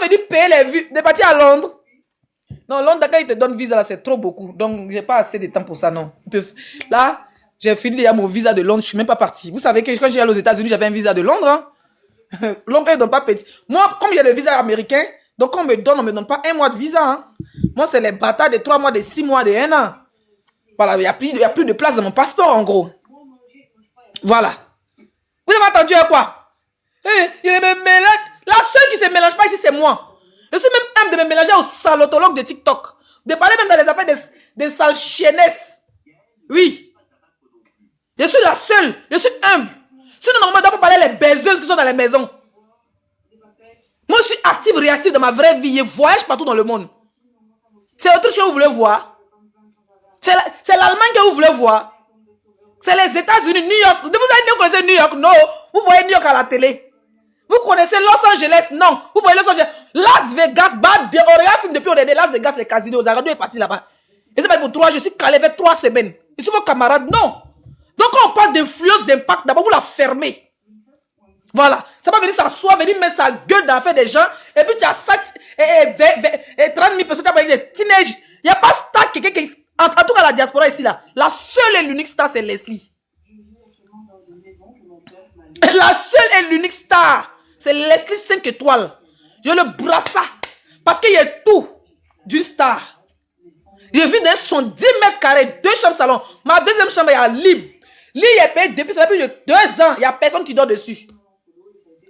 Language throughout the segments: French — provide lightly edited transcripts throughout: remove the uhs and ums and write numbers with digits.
venir payer les vues, de partir à Londres. Non, Londres, quand ils te donnent visa, là, c'est trop beaucoup. Donc, j'ai pas assez de temps pour ça, non. Là, j'ai fini déjà mon visa de Londres, je suis même pas parti. Vous savez que quand j'ai allé aux États-Unis, j'avais un visa de Londres. Hein. Londres, ils ne donnent pas petit. Moi, comme il y a le visa américain, donc quand on me donne pas 1 mois de visa. Hein. Moi, c'est les bâtards de 3 mois, de 6 mois, de 1 an. Voilà, il n'y a plus de place dans mon passeport, en gros. Voilà. Vous avez entendu quoi? Il me mélange. La seule qui se mélange pas ici, c'est moi. Je suis même humble de me mélanger aux salotologues de TikTok. De parler même dans les affaires des sales chiennesses. Oui. Je suis la seule. Je suis humble. Sinon, normalement, on doit pas parler les baiseuses qui sont dans les maisons. Moi, je suis active, réactive dans ma vraie vie. Je voyage partout dans le monde. C'est autre chose que vous voulez voir. C'est l'Allemagne que vous voulez voir. C'est les États-Unis, New York. Vous connaissez New York? Non. Vous voyez New York à la télé. Vous connaissez Los Angeles? Non. Vous voyez Los Angeles? Las Vegas, bien. On regarde film depuis on est des Las Vegas, les casinos. Zagado est parti là-bas. Et c'est pas pour 3 jours. Je suis calé avec 3 semaines. Ils sont vos camarades? Non. Donc quand on parle d'influence, d'impact, d'abord vous la fermez. Voilà. Ça va venir s'asseoir, venir mettre sa gueule dans l'affaire des gens. Et puis tu as 7 et 30 000 personnes qui des teenagers. Il n'y a pas star quelqu'un qui... En tout cas, la diaspora ici, là. La seule et l'unique star, c'est Leslie. La seule et l'unique star, c'est Leslie 5 étoiles. Je le brassard. Parce qu'il y a tout d'une star. Je vis dans son 10 mètres carrés, 2 chambres salon. Ma deuxième chambre est libre. Lit est payé depuis ça plus de 2 ans. Il n'y a personne qui dort dessus.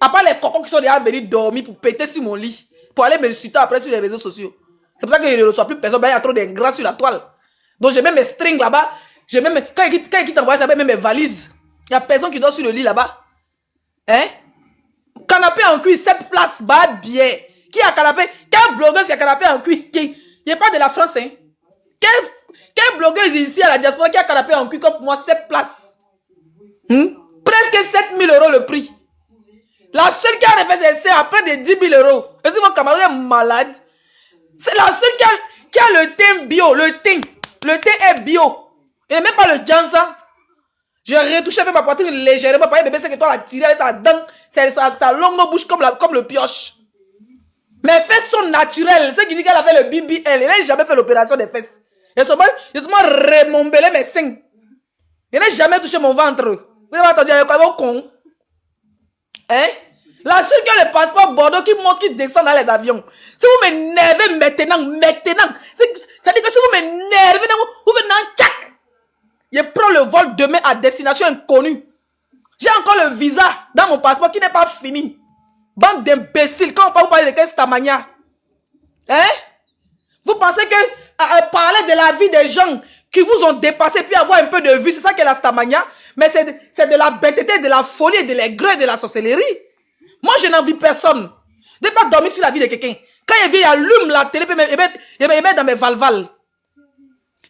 À part les cocons qui sont déjà venus dormir pour péter sur mon lit. Pour aller me insulter après sur les réseaux sociaux. C'est pour ça que je ne reçois plus personne. Il y a trop d'ingrats sur la toile. Donc j'ai même mes strings là-bas. J'ai même quand il t'envoie ça, même mes valises. Il n'y a personne qui dort sur le lit là-bas. Hein? Canapé en cuir, 7 places, bah bien. Qui a canapé? Quelle blogueuse qui a canapé en cuir? Il n'y a pas de la France, hein? Quelle blogueuse ici à la diaspora qui a canapé en cuir comme pour moi, 7 places? Presque 7 000 € le prix. La seule qui a refait ses essais à près de 10 000 €. Est-ce que mon camarade est malade? C'est la seule qui a le teint bio, le teint. Le teint est bio. Il n'est même pas le Janza. Je retouche avec ma poitrine légèrement. Pareil, bébé, c'est que toi, la tirée avec sa dent, sa longue bouche comme le pioche. Mes fesses sont naturelles. Ce qui dit qu'elle a fait le BBL. Elle n'a jamais fait l'opération des fesses. J'ai seulement remombelé mes seins. Je n'ai jamais touché mon ventre. Vous avez entendu avec quoi, con? Hein? La seule qui a le passeport Bordeaux qui monte, qui descend dans les avions. Si vous m'énervez maintenant. Ça dit que si vous m'énervez, vous venez en tchac. Je prends le vol demain à destination inconnue. J'ai encore le visa dans mon passeport qui n'est pas fini. Bande d'imbéciles, quand on parle de Stamania. Hein? Vous pensez que parler de la vie des gens qui vous ont dépassé puis avoir un peu de vue, c'est ça qu'est la Stamania? Mais c'est de la bêteté, de la folie, de l'aigreur, de la sorcellerie. Moi, je n'envie personne. Je ne vais pas dormir sur la vie de quelqu'un. Quand il vient, il allume la télé, il met dans mes valvales.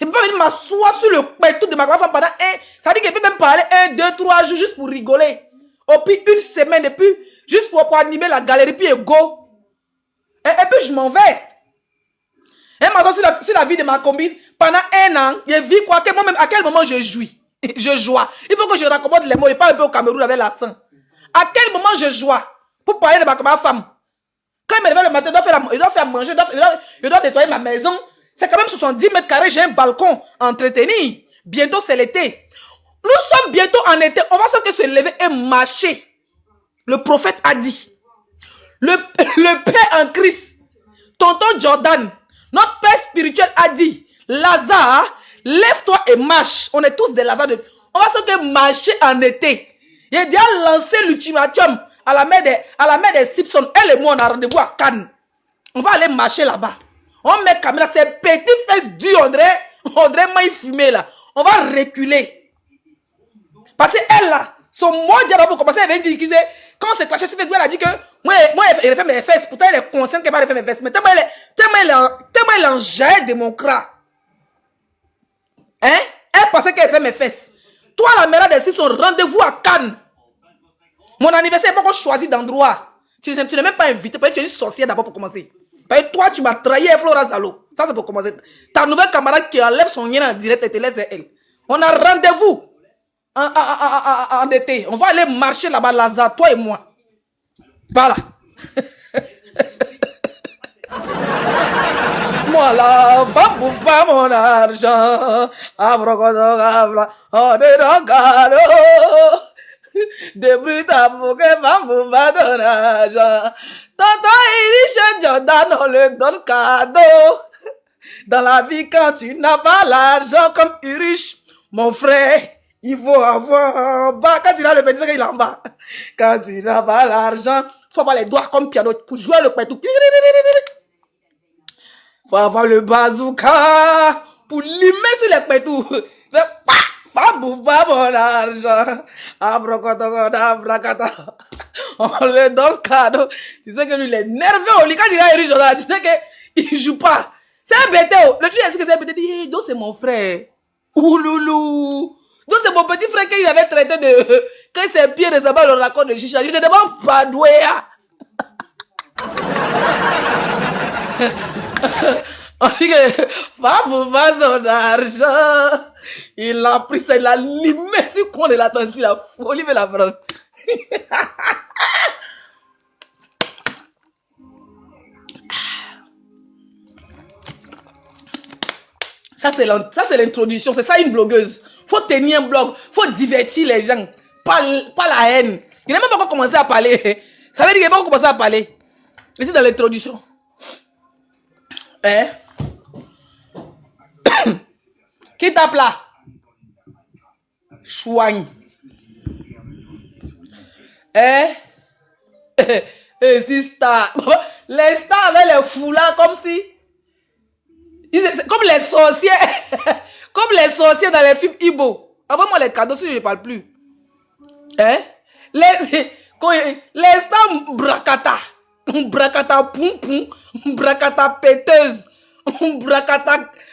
Il ne peut pas venir m'asseoir sur le pétou de ma femme pendant ça veut dire qu'il peut même parler 1, 2, 3 jours juste pour rigoler. Au pire, 1 semaine, et puis, juste pour animer la galerie, puis go. Et puis, je m'en vais. Et maintenant, sur la vie de ma combine, pendant 1 an, je vis quoi? Moi-même, à quel moment je jouis? Je joie. Il faut que je raccommode les mots. Je parle un peu au Cameroun avec l'accent. À quel moment je joie pour parler de ma femme? Quand il me réveille le matin, il doit faire manger, il doit nettoyer ma maison. C'est quand même 70 mètres carrés, j'ai un balcon entretenu. Bientôt, c'est l'été. Nous sommes bientôt en été. On va que se lever et marcher. Le prophète a dit. Le Père en Christ, tonton Jordan, notre Père spirituel a dit, Lazare, lève-toi et marche. On est tous des Lazare. On va que marcher en été. Il a déjà lancé l'ultimatum à la mer des Simpsons. Elle et moi, on a rendez-vous à Cannes. On va aller marcher là-bas. On met caméra, ces petites fesses dures, on dirait maille fumée là. On va reculer. Parce qu'elle là, son mot diable pour commencer, elle vient dire que quand on s'est clashé sur Facebook, elle a dit que moi elle fait mes fesses. Pourtant, elle est consciente qu'elle va faire mes fesses. Mais tellement elle est en jaille de mon crâne. Hein? Elle pensait qu'elle fait mes fesses. Toi, la mère des Simpsons, rendez-vous à Cannes. Mon anniversaire n'est pas encore choisi d'endroit. Tu n'es même pas invité. Tu es une sorcière d'abord pour commencer. Parce que toi, tu m'as trahi, Flora Zalo. Ça, c'est pour commencer. Ta nouvelle camarade qui enlève son lien en direct et te laisse elle. On a rendez-vous en été. On va aller marcher là-bas, Lazare, toi et moi. Voilà. La femme bouffe pas mon argent. Abracadabra, oh de regard. De brut à pour que femme bouffe pas ton argent. Tonton Irish Jordan, on le donne cadeau. Dans la vie, quand tu n'as pas l'argent comme Irish, mon frère, il faut avoir en bas. Quand il a le petit, il est en bas. Quand tu n'as pas l'argent, il faut avoir les doigts comme piano pour jouer le pétou. Il faut avoir le bazooka pour limer sur les pétous. Femme bouffe pas mon argent. Abracadabra. On le donne cadeau. Tu sais que lui, il est nerveux au lit. Quand il a Irish, tu sais qu'il joue pas. C'est un bêté. Le truc, est-ce que c'est un bêté? Dit, donc c'est mon frère. Ouloulou. Donc c'est mon petit frère qu'il avait traité de... Quand ses pieds recevaient le raccord de chicha. Je te demande pas doué. On dit que... Femme va son argent. Il a pris ça, il a limé sur quoi de l'attention. Il a folie de la prendre. Ça, c'est l'introduction. C'est ça, une blogueuse. Faut tenir un blog. Faut divertir les gens. Pas la haine. Il n'a même pas encore commencé à parler. Ça veut dire qu'il n'a pas encore commencé à parler. Ici, dans l'introduction. Hein? Qui tape là? Chouagne. Hein? C'est star. Les stars avec les foulards comme si... Comme les sorciers. Comme les sorciers dans les films Igbo. Envoie-moi les cadeaux si je ne parle plus. Hein? Les stars bracata. Bracata poum poum. Bracata péteuse.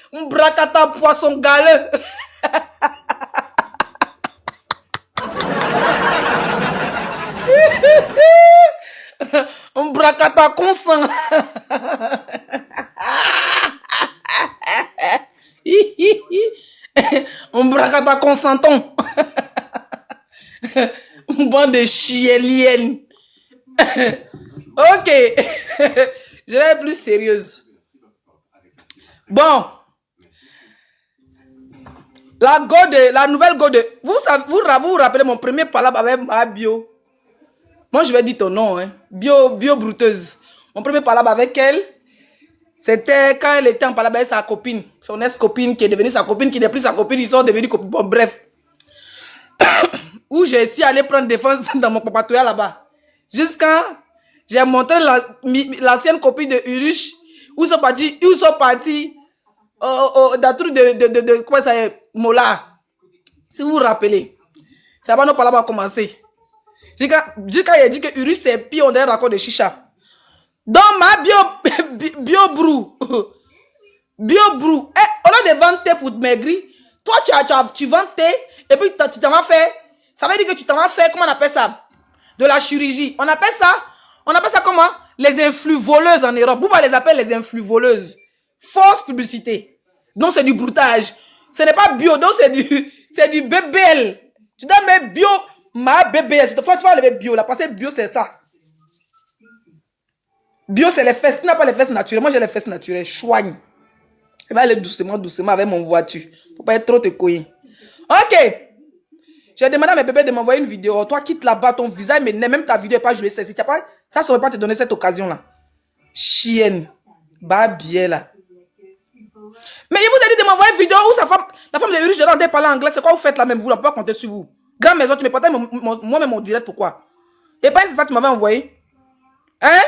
Bracata poisson galeux. Bracata consent. On bracata consentant. Une bande de chienliennes. Ok. Je vais être plus sérieuse. Bon. La nouvelle go de... Vous vous rappelez mon premier palabre avec ma bio. Moi, je vais dire ton nom. Hein. Bio brouteuse. Mon premier palabre avec elle. C'était quand elle était en palabre avec sa copine, son ex-copine qui est devenue sa copine, qui n'est plus sa copine, ils sont devenus copines. Bon, bref. Où j'ai essayé d'aller prendre défense dans mon papatouilla là-bas. Jusqu'à j'ai montré l'ancienne copine de Irish, où ils sont partis dans le truc de comment ça est, Mola. Si vous vous rappelez. C'est avant nos palabres à commencer. Jusqu'à il a dit que Irish c'est pire, on a un raccord de chicha. Dans ma bio brou, au lieu de vendre thé pour maigrir, toi tu vends thé et puis tu t'en vas faire. Ça veut dire que tu t'en vas faire, comment on appelle ça? De la chirurgie. On appelle ça comment? Les influx voleuses en Europe. Vous les appelle les influx voleuses. Fausse publicité. Donc c'est du broutage. Ce n'est pas bio, donc c'est du BBL. Tu dois mettre bio, ma BBL. Tu vas lever bio là, parce que bio c'est ça. Bio, c'est les fesses. Tu n'as pas les fesses naturelles. Moi, j'ai les fesses naturelles. Chouagne. Je vais aller doucement avec mon voiture. Faut pas être trop te couiller. Ok. J'ai demandé à mes bébés de m'envoyer une vidéo. Toi, quitte là-bas, ton visage, mais même ta vidéo n'est pas jouée. Si tu pas, ça ne saurait pas te donner cette occasion-là. Chienne. Babier là. Mais il vous a dit de m'envoyer une vidéo où la femme de Urish, je l'ai parlé anglais. C'est quoi vous faites là même? Vous, on peut pas compter sur vous. Grande maison, tu me partages moi-même mon direct. Pourquoi? Et pas c'est ça que tu m'avais envoyé. Hein?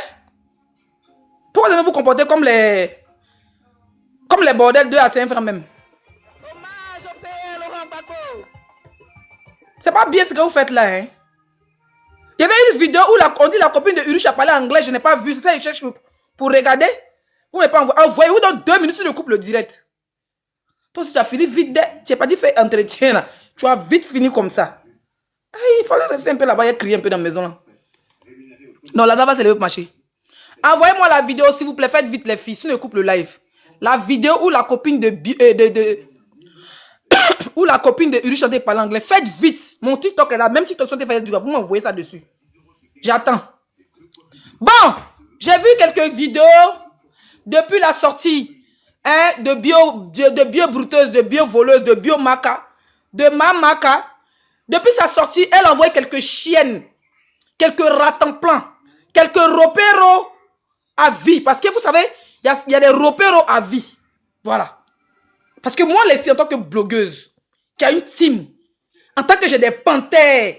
Pourquoi vous vous comporter comme les bordels 2 à 5 francs même? C'est pas bien ce que vous faites là, hein? Il y avait une vidéo où on dit la copine de Urish a parlé anglais, je n'ai pas vu. C'est ça, il cherche pour regarder. Vous n'avez pas envoyé. Vous dans 2 minutes sur le couple direct. Toi, si tu as fini vite, tu n'as pas dit faire entretien là. Tu as vite fini comme ça. Il fallait rester un peu là-bas et crier un peu dans la maison là. Non, là, ça va se lever pour marcher. Envoyez-moi la vidéo, s'il vous plaît. Faites vite les filles. Sur le couple live. La vidéo où la copine où la copine de Uri chantait par l'anglais. Faites vite. Mon TikTok est là. Même TikTok sont fait du vous m'envoyez ça dessus. J'attends. Bon, j'ai vu quelques vidéos depuis la sortie hein, de bio-bruteuse, de bio-voleuse, de bio-maca, de ma-maca. Depuis sa sortie, elle a envoyé quelques chiennes, quelques rats-en-plan, quelques ropéros à vie. Parce que vous savez, il y a des ropéros à vie. Voilà. Parce que moi, laissé en tant que blogueuse, qui a une team, en tant que j'ai des panthères,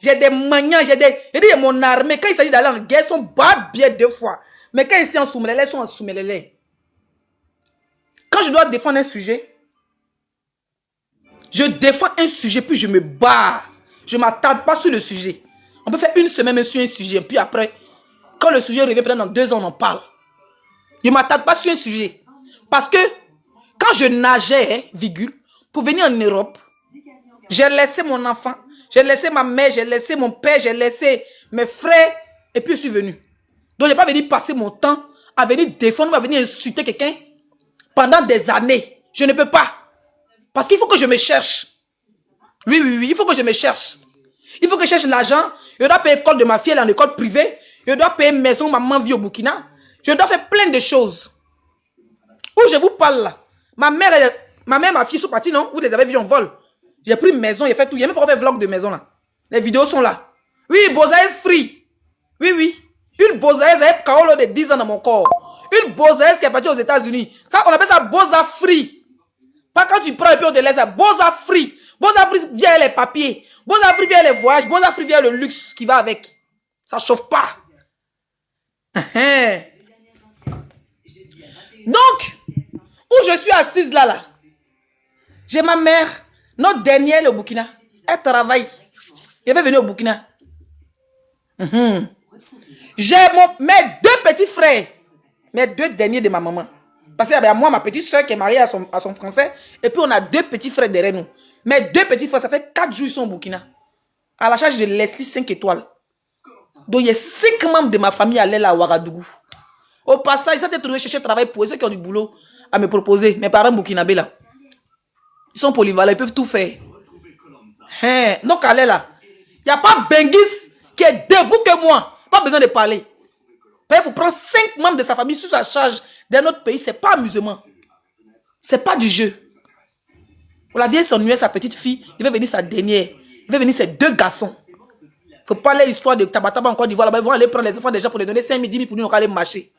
j'ai des maniants, j'ai mon armée. Quand il s'agit d'aller en guerre, ils sont bas bien 2 fois. Mais quand ils sont en soumelélé, ils sont en soumelélé. Quand je dois défendre un sujet, je défends un sujet, puis je me bats. Je ne m'attarde pas sur le sujet. On peut faire une semaine même sur un sujet, puis après, quand le sujet revient, peut-être dans 2 ans, on en parle. Je ne m'attarde pas sur un sujet. Parce que, quand je nageais, virgule, pour venir en Europe, j'ai laissé mon enfant, j'ai laissé ma mère, j'ai laissé mon père, j'ai laissé mes frères, et puis je suis venu. Donc, je n'ai pas venu passer mon temps à venir défendre, à venir insulter quelqu'un pendant des années. Je ne peux pas. Parce qu'il faut que je me cherche. Oui, il faut que je me cherche. Il faut que je cherche l'argent. Je dois payer l'école de ma fille, elle est en école privée. Je dois payer maison, maman vit au Burkina. Je dois faire plein de choses. Où je vous parle là. Ma mère, ma fille sont parties, non? Vous les avez vus en vol. J'ai pris une maison, j'ai fait tout. Il n'y a même pas fait vlog de maison là. Les vidéos sont là. Oui, Bozaïs free. Oui. Une Bozaïs avec Kaolo de 10 ans dans mon corps. Une Bozaïs qui est partie aux États-Unis. Ça, on appelle ça Boza free. Pas quand tu prends et puis on te laisse ça. Boza free. Boza free vient les papiers. Boza free vient les voyages. Boza free vient le luxe qui va avec. Ça chauffe pas. Donc, où je suis assise là, j'ai ma mère, notre dernière au Burkina. Elle travaille. Elle va venir au Burkina. J'ai mes 2 petits frères. Mes 2 derniers de ma maman. Parce qu'il y a moi, ma petite soeur qui est mariée à son français. Et puis on a 2 petits frères derrière nous. Mes 2 petits frères, ça fait 4 jours ils sont au Burkina. À la charge de Leslie 5 étoiles. Donc il y a 5 membres de ma famille à l'aile à Ouagadougou. Au passage, ils sont trouvé chercher travail pour eux, ceux qui ont du boulot à me proposer. Mes parents burkinabés là. Ils sont polyvalents, ils peuvent tout faire. Donc allez là. Il n'y a pas Bengis qui est debout que moi. Pas besoin de parler. Pour prendre 5 membres de sa famille sous sa charge d'un autre pays, c'est pas amusement. C'est pas du jeu. La vieille s'ennuyait sa petite fille, il va venir sa dernière. Il va venir ses 2 garçons. Faut pas aller l'histoire de Tabataba en Côte d'Ivoire. Ils vont aller prendre les enfants déjà pour les donner 5 000, 10 000 pour nous aller marcher.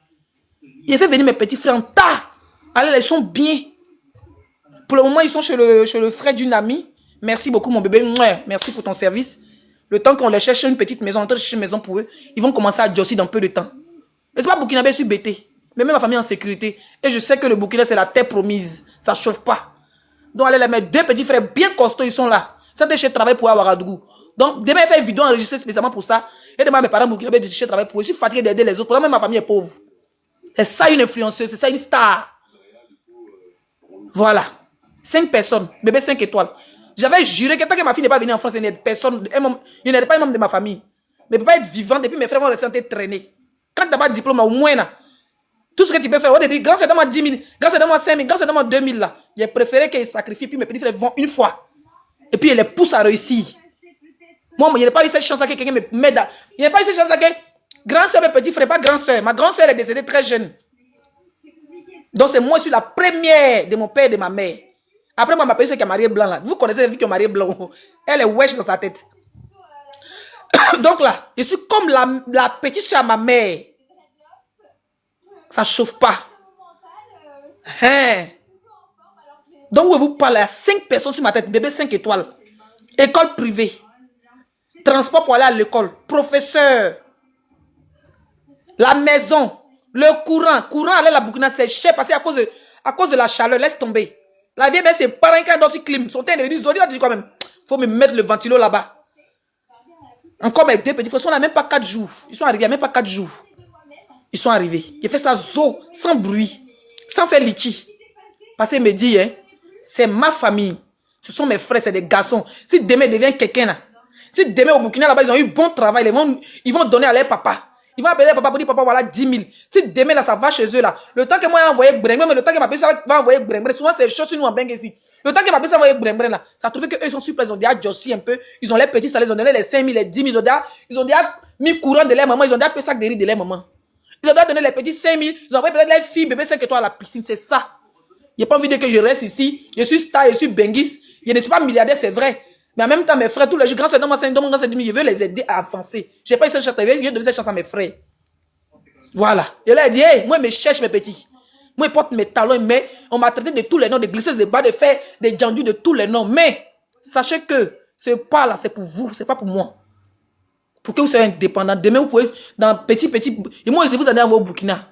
Il fait venir mes petits frères en tas. Allez, ils sont bien. Pour le moment, ils sont chez le frère d'une amie. Merci beaucoup, mon bébé. Merci pour ton service. Le temps qu'on les cherche une petite maison, on cherche une maison pour eux, ils vont commencer à josser dans peu de temps. Et c'est pas Burkinabé, je suis bêté. Mais même ma famille est en sécurité. Et je sais que le Burkina, c'est la terre promise. Ça ne chauffe pas. Donc, allez, mes 2 petits frères bien costauds, ils sont là. Ça, c'est chez travail pour Ouagadougou. Donc, demain, il fait une vidéo enregistrée spécialement pour ça. Et demain, mes parents burkinabés de chercher travail pour eux. Je suis fatigué d'aider les autres. Pour même ma famille est pauvre. C'est ça une influenceuse, c'est ça une star. Voilà. 5 personnes. Bébé 5 étoiles. J'avais juré que tant que ma fille n'est pas venue en France, il n'y a personne, il n'y a pas un membre de ma famille. Mais il ne peut pas être vivant depuis mes frères vont rester traîner. Quand tu n'as pas de diplôme, au moins là. Tout ce que tu peux faire, on te dit, grand, c'est donne-moi 10 000, grand, c'est donne-moi 5 000, grand, c'est donne-moi 2 000 là. J'ai préféré qu'ils sacrifient, puis mes petits frères vont une fois. Et puis, ils les poussent à réussir. Moi, il n'y a pas eu cette chance-là que quelqu'un m'aide. Il n'y a pas eu cette chance-là que grand soeur, mes petits frères, pas grand soeur. Ma grande soeur est décédée très jeune. Donc, c'est moi, je suis la première de mon père et de ma mère. Après, moi, ma petite soeur qui est mariée blanc là. Vous connaissez la vie qui est mariée blanc. Elle est wesh dans sa tête. Donc là, je suis comme la petite soeur à ma mère. Ça chauffe pas. Donc, vous parlez à 5 personnes sur ma tête. Bébé 5 étoiles. École privée. Transport pour aller à l'école. Professeur. La maison. Le courant. Courant, aller à la Burkina, c'est cher parce que à cause de la chaleur, laisse tomber. La vieille mère, c'est parents qui ont dans ce clim. Son teint, ils ont dit quand même. Faut me mettre le ventilo là-bas. Encore mes 2 petits frères, ils sont là même pas 4 jours. Ils sont arrivés, il n'y a même pas 4 jours. Ils sont arrivés. Il fait ça sans bruit, sans faire litchi. Parce qu'il me dit, hein, c'est ma famille. Ce sont mes frères, c'est des garçons. Si demain devient quelqu'un là, si demain au Burkina là-bas, ils ont eu bon travail, ils vont donner à leur papa. Ils vont appeler leur papa pour dire, papa, voilà 10 000. Si demain là, ça va chez eux là, le temps que moi j'ai envoyé Brembre, mais le temps que ma personne va envoyer Brembre, souvent c'est chaud sur nous en Bengue ici. Le temps que ma personne va envoyer Brembre là, ça a trouvé qu'eux ils sont super, ils ont déjà jossi un peu, ils ont les petits salaires, ils ont donné les 5 000, les 10 000, ils ont déjà mis courant de leur maman, ils ont déjà payé sac de riz de leur maman. Ils ont déjà donné les petits 5 000, ils ont envoyé peut-être les filles, bébé 5 étoiles à la piscine, c'est ça. Il n'y a pas envie de que je reste ici. Je suis star, je suis benguis. Je ne suis pas milliardaire, c'est vrai. Mais en même temps, mes frères, tous les jours, quand c'est dans mon grand je veux les aider à avancer. Je n'ai pas eu cette chance. Je vais donner cette chance à mes frères. Voilà. Je leur ai dit, hey, moi, je me cherche mes petits. Moi, je porte mes talons, mais on m'a traité de tous les noms, de glisseuses, de bas, de fer, de jandus, de tous les noms. Mais, sachez que ce pas-là, c'est pour vous, c'est pas pour moi. Pour que vous soyez indépendants. Demain, vous pouvez, dans petit. Et moi, je vous en ai au Burkina.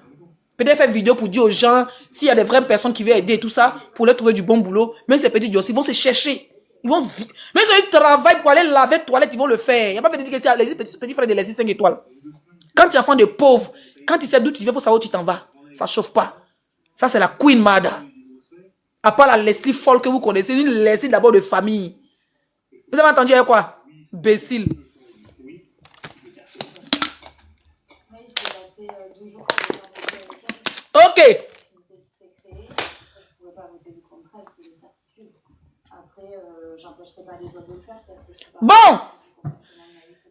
Peut-être faire vidéo pour dire aux gens, s'il y a des vraies personnes qui veulent aider et tout ça, pour leur trouver du bon boulot. Même ces petits aussi, ils vont se chercher. Ils vont, même si ils travaillent pour aller laver les toilettes, ils vont le faire. Il n'y a pas fait de dire que c'est les petits frères de les 5 étoiles. Quand tu es enfant de pauvre, quand tu sais d'où tu viens, il faut savoir où tu t'en vas. Ça ne chauffe pas. Ça, c'est la Queen Mada. À part la Leslie Foll que vous connaissez, une Leslie d'abord de famille. Vous avez entendu quoi? Bécile. Ok. Bon.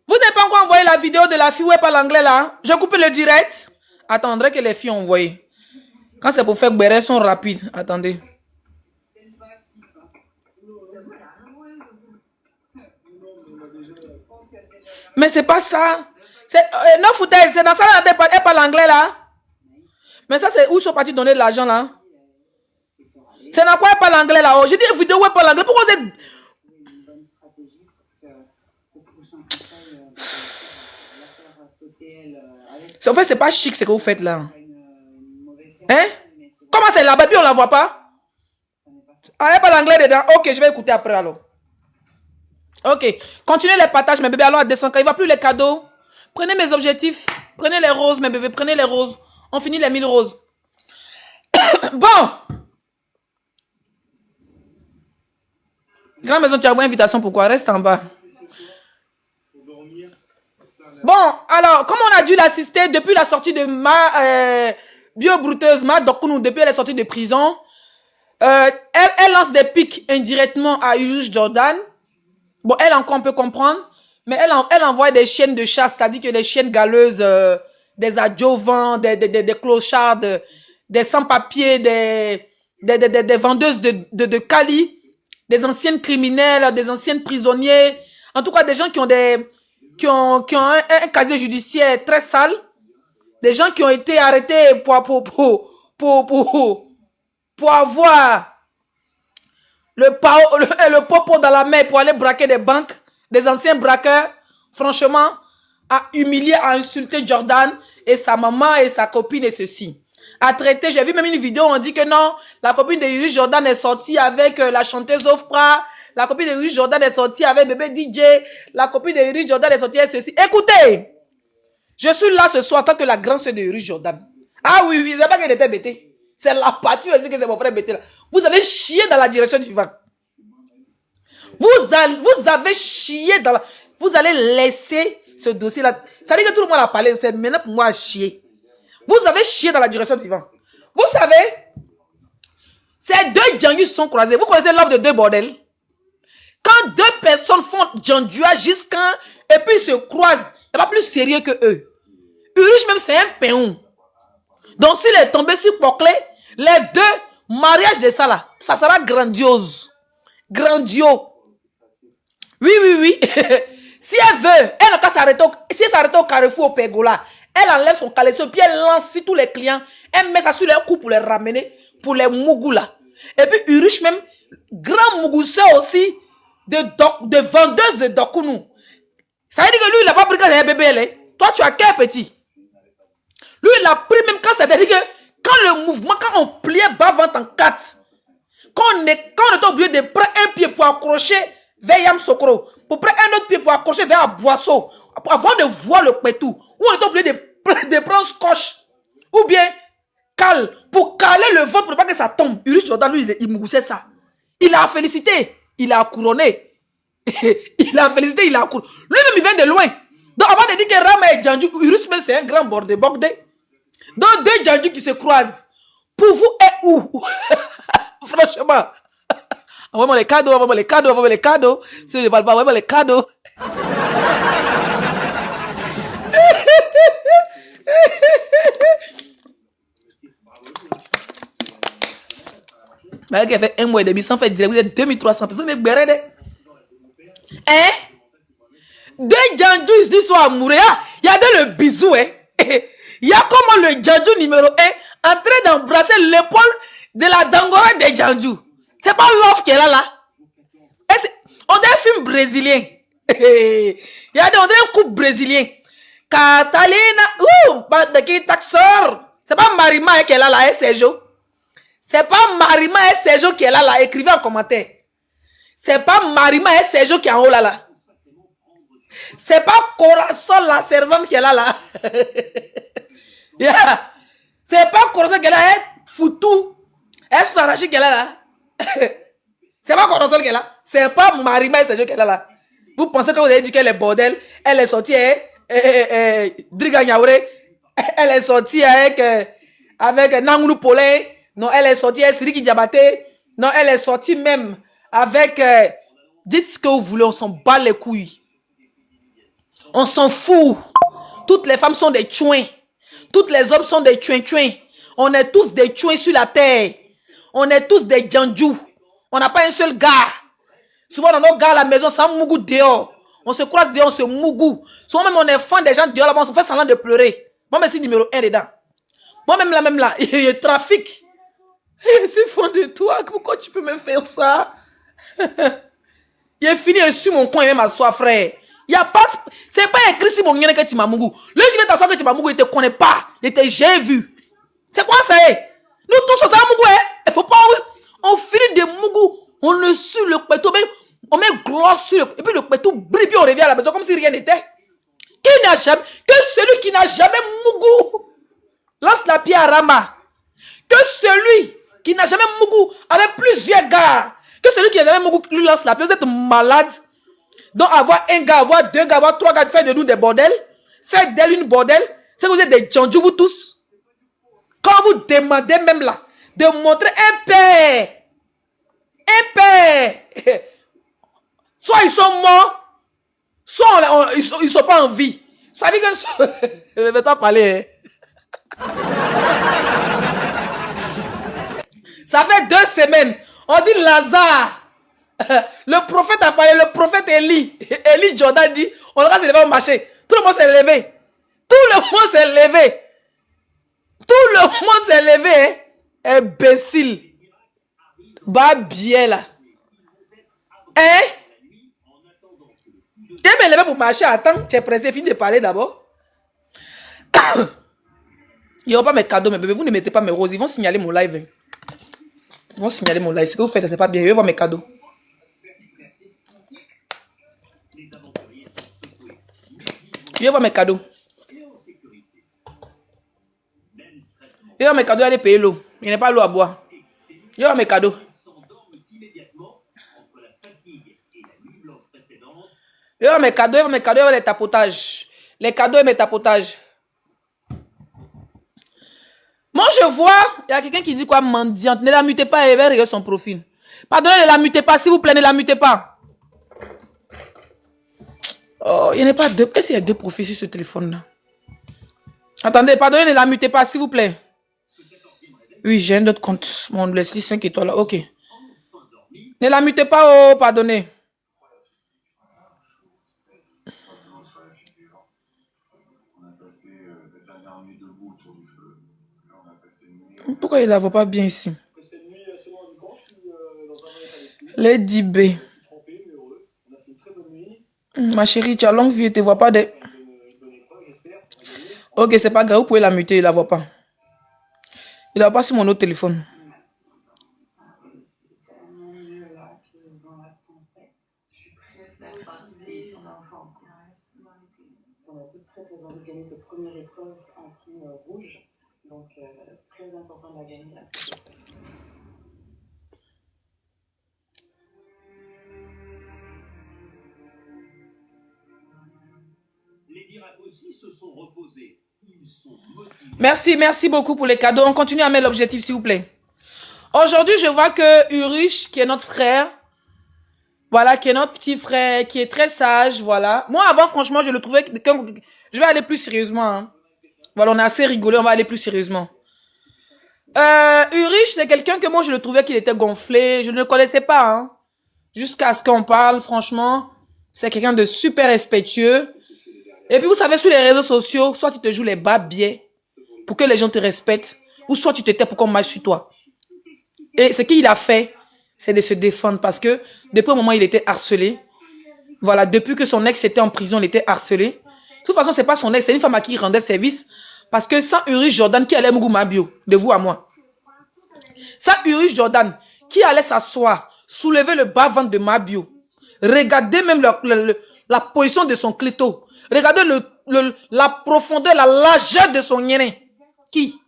Vous n'avez pas encore envoyé la vidéo de la fille où elle parle anglais là? J'ai coupé le direct. Attendez que les filles ont envoyé. Quand c'est pour faire que elles sont rapides. Attendez. Mais c'est pas ça. Non, foutaise, c'est dans ça elle parle anglais là. Mais ça, c'est où ils sont partis donner de l'argent là? C'est dans quoi elle parle anglais là? Oh, j'ai dit une vidéo où elle parle anglais. Pourquoi vous êtes. En fait, c'est pas chic ce que vous faites là. Hein? Comment c'est là-bas? Puis on la voit pas? Ah, elle parle anglais dedans. Ok, je vais écouter après alors. Ok. Continuez les partages, mes bébés. Alors à 200 il ne va plus les cadeaux. Prenez mes objectifs. Prenez les roses, mes bébés. Prenez les roses. On finit les 1000 roses. Bon. Grande maison, tu as envoyé invitation. Pourquoi? Reste en bas. Bon, alors, comme on a dû l'assister depuis la sortie de ma biobrouteuse, ma Dokunou, depuis elle est sortie de prison, elle lance des pics indirectement à Urush Jordan. Bon, elle encore on peut comprendre, mais elle envoie des chiennes de chasse, c'est-à-dire que des chiennes galeuses, des adjuvants, des clochards, des sans-papiers, des vendeuses de Cali, des anciennes criminelles, des anciennes prisonniers, en tout cas des gens qui ont un casier judiciaire très sale, des gens qui ont été arrêtés pour avoir le popo dans la main pour aller braquer des banques, des anciens braqueurs, franchement, à humilier, à insulter Jordan et sa maman et sa copine et ceci. À traiter, j'ai vu même une vidéo où on dit que non, la copine de Urush Jordan est sortie avec la chanteuse Ofra, la copine de Urush Jordan est sortie avec bébé DJ, la copine de Urush Jordan est sortie avec ceci. Écoutez, je suis là ce soir en tant que la grande sœur de Urush Jordan. Ah oui, c'est pas qu'elle était bêtée. C'est la partie aussi que c'est mon frère bêté là. Vous avez chié dans la direction suivante. Vous avez chié dans la... Vous allez laisser ce dossier-là. Ça dit que tout le monde a parlé. C'est maintenant pour moi à chier. Vous avez chié dans la direction suivante. Vous savez, ces deux djangus sont croisés. Vous connaissez l'offre de deux bordels? Quand deux personnes font djandua jusqu'à... Et puis ils se croisent. Il n'y a pas plus sérieux que eux. Urush même c'est un péon. Donc s'il est tombé sur Poclé, les deux mariages de ça là, ça sera grandiose. Grandiose. Oui. Si elle veut, elle n'a qu'à s'arrêter au carrefour au Pergola. Elle enlève son caleçon, puis elle lance sur tous les clients. Elle met ça sur les coups pour les ramener, pour les mougous là. Et puis Urush même, grand mougousseur aussi, de vendeuse de Dokounou. Ça veut dire que lui, il n'a pas pris quand il est bébé. Là. Toi, tu as quel petit? Lui, il a pris même quand c'est-à-dire que quand le mouvement, quand on pliait bas-ventre en quatre, quand on était obligé de prendre un pied pour accrocher vers Yam Sokro, pour prendre un autre pied pour accrocher vers Boisseau, avant de voir le pétou, ou on était obligé de prendre scotch, ou bien cal, pour caler le ventre pour ne pas que ça tombe. Urush Jordan, lui, il moussait ça. Il a félicité, il a couronné. Il a félicité, il a couronné. Lui-même, il vient de loin. Donc, avant de dire que Rama et Djandju, Urush, c'est un grand bordé. Donc, deux Djandju qui se croisent. Pour vous, et où? Franchement. Envoyez-moi les cadeaux, envoyez-moi les cadeaux, envoyez-moi les cadeaux. Si vous ne parlez pas, envoyez-moi les cadeaux. Mais qui a fait 1 mois et demi sans faire direct, vous êtes 2300 personnes, mais béredé. Hein? 2 Djandjou ici sont amoureux. Il y a de le bisou, hein. Il y a comment le Djandjou numéro 1 en train d'embrasser l'épaule de la Dangora de Djandjou. C'est pas l'offre qu'elle a là. On dirait un film brésilien. Il y a on dirait un couple brésilien. Catalina, de qui taxeur. C'est pas Marima qui est là, et Sergio. C'est pas Marima et Sergio qui est là, écrivez en commentaire. C'est pas Marima et Sergio qui est en haut là. C'est pas Corazon la servante qui est là. Yeah. C'est pas Corazon qui est là, Foutou. Et Sarachi qui est là. C'est pas Corazon qui est là. C'est pas Marima et Sergio qui est là. Vous pensez que vous avez dit qu'elle est bordel. Elle est sortie, Driga Nyaure. Elle est sortie avec Nangounou Polin. Non, elle est sortie avec Siriki Diabaté. Non, elle est sortie même avec... dites ce que vous voulez, on s'en bat les couilles. On s'en fout. Toutes les femmes sont des chouins. Tous les hommes sont des chouins. On est tous des chouins sur la terre. On est tous des djandjous. On n'a pas un seul gars. Souvent, dans nos gars à la maison, c'est un mougou dehors. On se croise dehors, on se mougou. Souvent, même on est fan des gens dehors là-bas, on se fait semblant de pleurer. Moi, mais c'est numéro 1 dedans. Moi-même là, il trafic. C'est fan de toi. Pourquoi tu peux me faire ça? Il est fini, je suis mon coin, il va m'asseoir, frère. Il y a pas, c'est pas écrit si mon gars que tu m'as mougou. Lui, tu veux t'asseoir que tu m'as mougou, il te connaît pas. Il te j'ai vu. C'est quoi ça, Nous tous, on s'en mougou, Il faut pas, on finit de mougou, on le suit le pétou, on met gloire sur le, et puis le pétou brille, puis on revient à la maison comme si rien n'était. Qui n'a jamais, que celui qui n'a jamais mougou, lance la pierre à Rama. Que celui qui n'a jamais mougou avec plusieurs gars, que celui qui n'a jamais mougou lui lance la pierre. Vous êtes malade. Donc avoir un gars, avoir 2 gars, avoir 3 gars, faire de nous des bordels, faire d'elle une bordel, c'est que vous êtes des djandjous vous tous. Quand vous demandez même là, de montrer un père, soit ils sont morts, soit ils sont pas en vie. Ça dit que... Je ne vais pas parler. Ça fait 2 semaines. On dit Lazare. Le prophète a parlé, le prophète Élie. Élie Jordan dit, on va se lever au marché. Tout le monde s'est levé. Tout le monde s'est levé. Tout le monde s'est levé. Imbécile. Bah bien là. Hein? Tu es levé pour marcher. Attends, tu es pressé, fini de parler d'abord. Il n'y aura pas mes cadeaux, mes bébés. Vous ne mettez pas mes roses. Ils vont signaler mon live. Ils vont signaler mon live. Ce que vous faites, c'est pas bien. Je vais voir mes cadeaux. Je vais voir mes cadeaux. Je vais voir mes cadeaux, allez payer l'eau. Il n'y a pas l'eau à boire. Je vais voir mes cadeaux. Je vais voir mes cadeaux, je vais voir les tapotages. Les cadeaux et mes tapotages. Moi, je vois, il y a quelqu'un qui dit quoi, mendiante. Ne la mutez pas, et regarde son profil. Pardonnez, ne la mutez pas, s'il vous plaît, ne la mutez pas. Oh, il n'y en a pas 2. Est-ce qu'il y a 2 profils sur ce téléphone-là? Attendez, pardonnez, ne la mutez pas, s'il vous plaît. Oui, j'ai un autre compte. Mon Leslie 5 étoiles là. Ok. Ne la mutez pas, oh, pardonnez. Pourquoi il ne la voit pas bien ici? Lady B. Ma chérie, tu as longue vie, tu ne vois pas des... Ok, c'est pas grave, vous pouvez la muter, il ne la voit pas. Il ne la voit pas sur mon autre téléphone. On a tous très envie de gagner cette première épreuve anti-rouge. Donc, c'est très important de la gagner là. Les Diracs aussi se sont reposés. Ils sont motivés. Merci beaucoup pour les cadeaux. On continue à mettre l'objectif, s'il vous plaît. Aujourd'hui, je vois que Urich, qui est notre frère, voilà, qui est notre petit frère, qui est très sage, voilà. Moi, avant, franchement, je le trouvais... Je vais aller plus sérieusement. Hein. Voilà, on a assez rigolé, on va aller plus sérieusement. Urich, c'est quelqu'un que moi, je le trouvais qu'il était gonflé. Je ne le connaissais pas, hein. Jusqu'à ce qu'on parle, franchement. C'est quelqu'un de super respectueux. Et puis, vous savez, sur les réseaux sociaux, soit tu te joues les bas biais pour que les gens te respectent, ou soit tu te tais pour qu'on marche sur toi. Et ce qu'il a fait, c'est de se défendre parce que depuis un moment, il était harcelé. Voilà, depuis que son ex était en prison, il était harcelé. De toute façon, c'est pas son ex, c'est une femme à qui il rendait service. Parce que sans Urich Jordan, qui allait Mougou Mabio, de vous à moi. Sans Urich Jordan, qui allait s'asseoir, soulever le bas-ventre de Mabio. Regardez même la position de son clito. Regardez la profondeur, la largeur de son nyerin. Qui?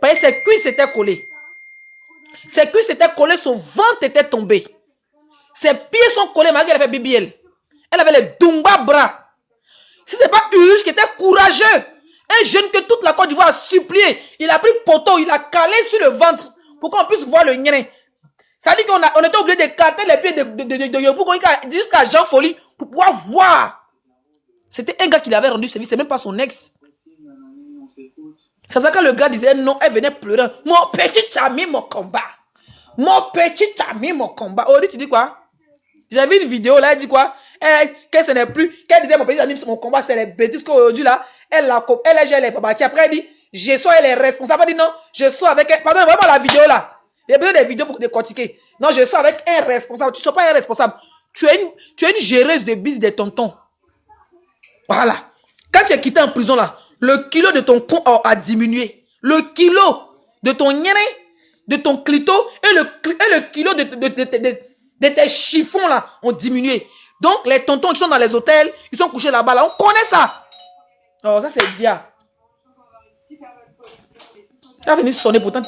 Parce que ses cuisses étaient collées. Ses cuisses étaient collées, son ventre était tombé. Ses pieds sont collés, malgré qu'elle avait fait BBL. Elle avait les Dumba bras. Si c'est pas Urich qui était courageux, un jeune que toute la Côte d'Ivoire a supplié, il a pris poteau, il a calé sur le ventre pour qu'on puisse voir le nyerin. Ça dit qu'on était obligé d'écarter les pieds de Yopou jusqu'à Jean Folie pour pouvoir voir. C'était un gars qui l'avait rendu service, c'est même pas son ex. C'est pour ça que le gars disait non, elle venait pleurer. Mon petit ami, mon combat. Mon petit ami, mon combat. Odi, tu dis quoi? J'ai vu une vidéo là, elle dit quoi? Que ce n'est plus. Qu'elle disait mon petit ami, mon combat, c'est les bêtises qu'aujourd'hui là, elle gère les babati. Après, elle dit, je sois elle est responsable. Elle dit non, je sois avec elle. Pardon, vraiment la vidéo là. Il y a besoin des vidéos pour décortiquer. Non, je sois avec un responsable. Tu ne sois pas un responsable. Tu es une géreuse de bis des tontons. Voilà. Quand tu es quitté en prison là, le kilo de ton con a diminué. Le kilo de ton nyerin, de ton clito et le kilo de tes chiffons là ont diminué. Donc les tontons qui sont dans les hôtels, ils sont couchés là-bas là. On connaît ça. Oh, ça c'est Dia. Elle va venir sonner pourtant.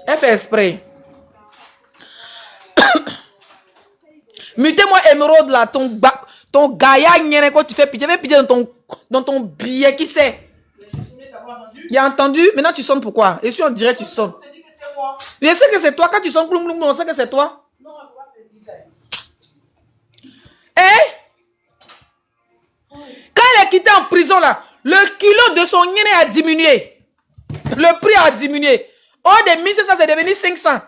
Elle fait exprès. Mutez-moi émeraude là, ton gaïa nyerin quand tu fais pitié. Fais pitié dans ton billet, qui sait? Il a entendu? Maintenant tu sonnes pourquoi? Et si on dirait tu sonnes? Je sais que c'est toi. Quand tu sonnes, on sait que c'est toi. Quand elle est quittée en prison là, le kilo de son nyerin a diminué. Le prix a diminué. Oh, de 1500, c'est devenu 500.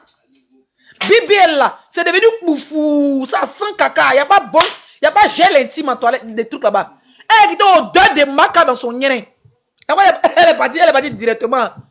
BBL là, c'est devenu boufou. Ça sent caca. Il n'y a pas bon. Il n'y a pas gel intime en toilette, des trucs là-bas. Elle est quittée au odeur de maca dans son nyerin. Elle est partie directement